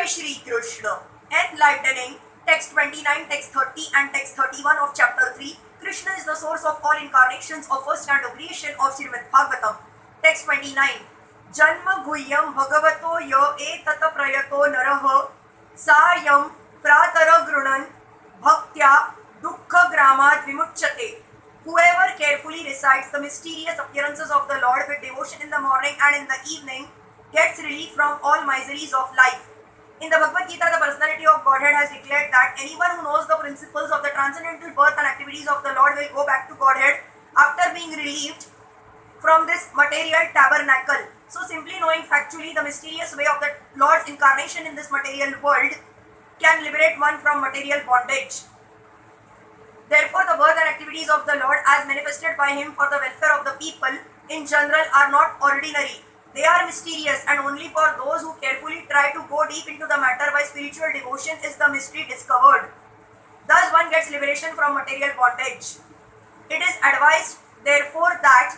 Shri Krishna. Enlightening. Text 29, text 30 and text 31 of chapter 3. Krishna is the source of all incarnations of first and of creation of Srimad Bhagavatam. Text 29. Janma guhyam bhagavato ya etat prayato naraha sayam pratara grunan bhaktya dukkha gramad vimuchyate. Whoever carefully recites the mysterious appearances of the Lord with devotion in the morning and in the evening gets relief from all miseries of life. In the Bhagavad Gita, the personality of Godhead has declared that anyone who knows the principles of the transcendental birth and activities of the Lord will go back to Godhead after being relieved from this material tabernacle. So simply knowing factually the mysterious way of the Lord's incarnation in this material world can liberate one from material bondage. Therefore, the birth and activities of the Lord as manifested by Him for the welfare of the people in general are not ordinary. They are mysterious, and only for those who carefully try to go deep into the matter by spiritual devotion is the mystery discovered. Thus one gets liberation from material bondage. It is advised, therefore, that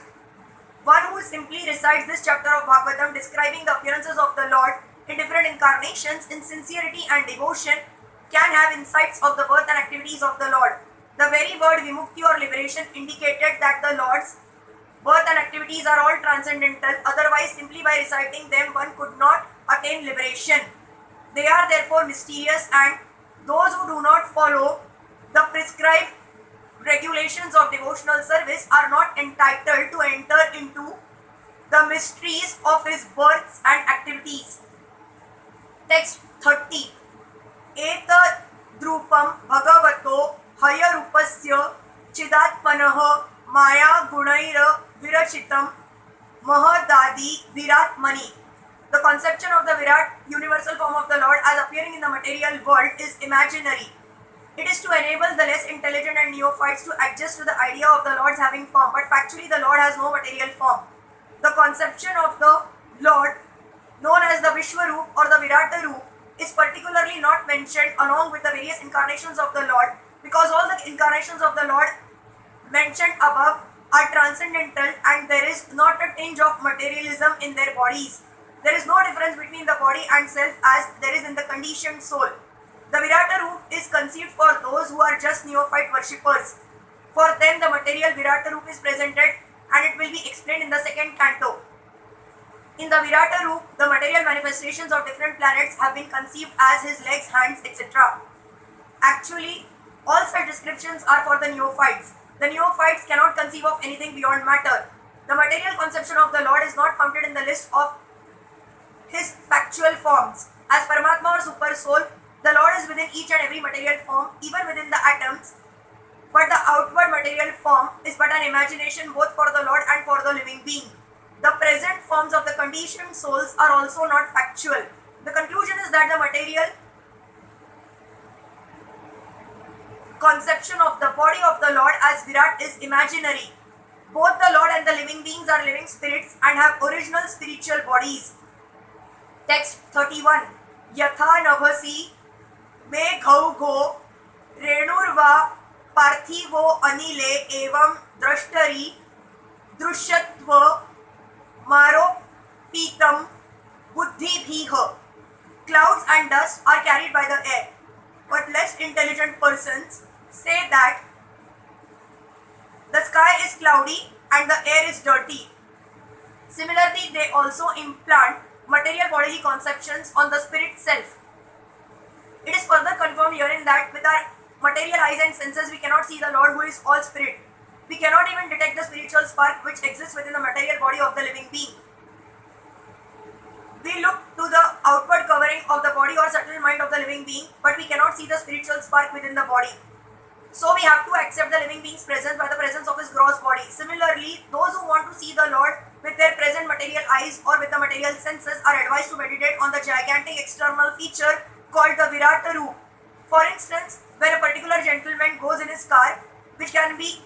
one who simply recites this chapter of Bhagavatam describing the appearances of the Lord in different incarnations in sincerity and devotion can have insights of the birth and activities of the Lord. The very word vimukti or liberation indicated that the Lord's birth and activities are all transcendental, otherwise simply by reciting them one could not attain liberation. They are therefore mysterious, and those who do not follow the prescribed regulations of devotional service are not entitled to enter into the mysteries of His births and activities. Text 30. Eta drupam bhagavato hayarupasya chidatmanah maya gunaira virachitam mahadadi viratmani. The conception of the Virat, universal form of the Lord as appearing in the material world, is imaginary. It is to enable the less intelligent and neophytes to adjust to the idea of the Lord's having form, but factually the Lord has no material form. The conception of the Lord, known as the Vishwaroop or the Virata Roop, is particularly not mentioned along with the various incarnations of the Lord, because all the incarnations of the Lord mentioned above are transcendental and there is not a tinge of materialism in their bodies. There is no difference between the body and self as there is in the conditioned soul. The Virata Roop is conceived for those who are just neophyte worshippers. For them, the material Virata Roop is presented and it will be explained in the second canto. In the Virata Roop, the material manifestations of different planets have been conceived as his legs, hands, etc. Actually, all such descriptions are for the neophytes. The neophytes cannot conceive of anything beyond matter. The material conception of the Lord is not counted in the list of His factual forms. As Paramatma or Super Soul, the Lord is within each and every material form, even within the atoms, but the outward material form is but an imagination both for the Lord and for the living being. The present forms of the conditioned souls are also not factual. The conclusion is that the material conception of the body of the Lord as Virat is imaginary. Both the Lord and the living beings are living spirits and have original spiritual bodies. Text 31. Yatha nabhasi me ghaugho renurva parthivo anile evam drashtari drushyatva maropitam buddhibhiha. Clouds and dust are carried by the air, but less intelligent persons say that the sky is cloudy and the air is dirty. Similarly, they also implant material bodily conceptions on the spirit self. It is further confirmed herein that with our material eyes and senses we cannot see the Lord who is all spirit. We cannot even detect the spiritual spark which exists within the material body of the living being. We look to the outward covering of the body or subtle mind of the living being, but we cannot see the spiritual spark within the body. So we have to accept the living being's presence by the presence of his gross body. Similarly, those who want to see the Lord with their present material eyes or with the material senses are advised to meditate on the gigantic external feature called the Virata Roop. For instance, when a particular gentleman goes in his car, which can be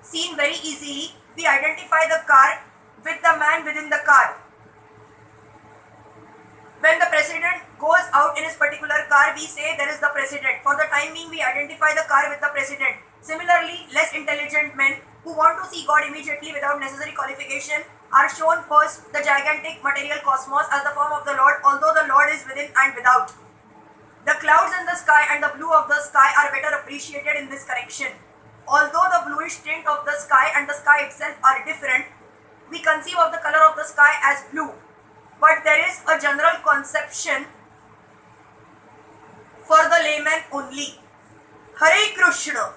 seen very easily, we identify the car with the man within the car. When the president goes out in his particular car, we say there is the president. For the time being, we identify the car with the president. Similarly, less intelligent men who want to see God immediately without necessary qualification are shown first the gigantic material cosmos as the form of the Lord, although the Lord is within within and without. The clouds in the sky and the blue of the sky are better appreciated in this connection. Although the bluish tint of the sky and the sky itself are different, we conceive of the color of the sky as blue. But there is a general conception for the layman only. Hare Krishna.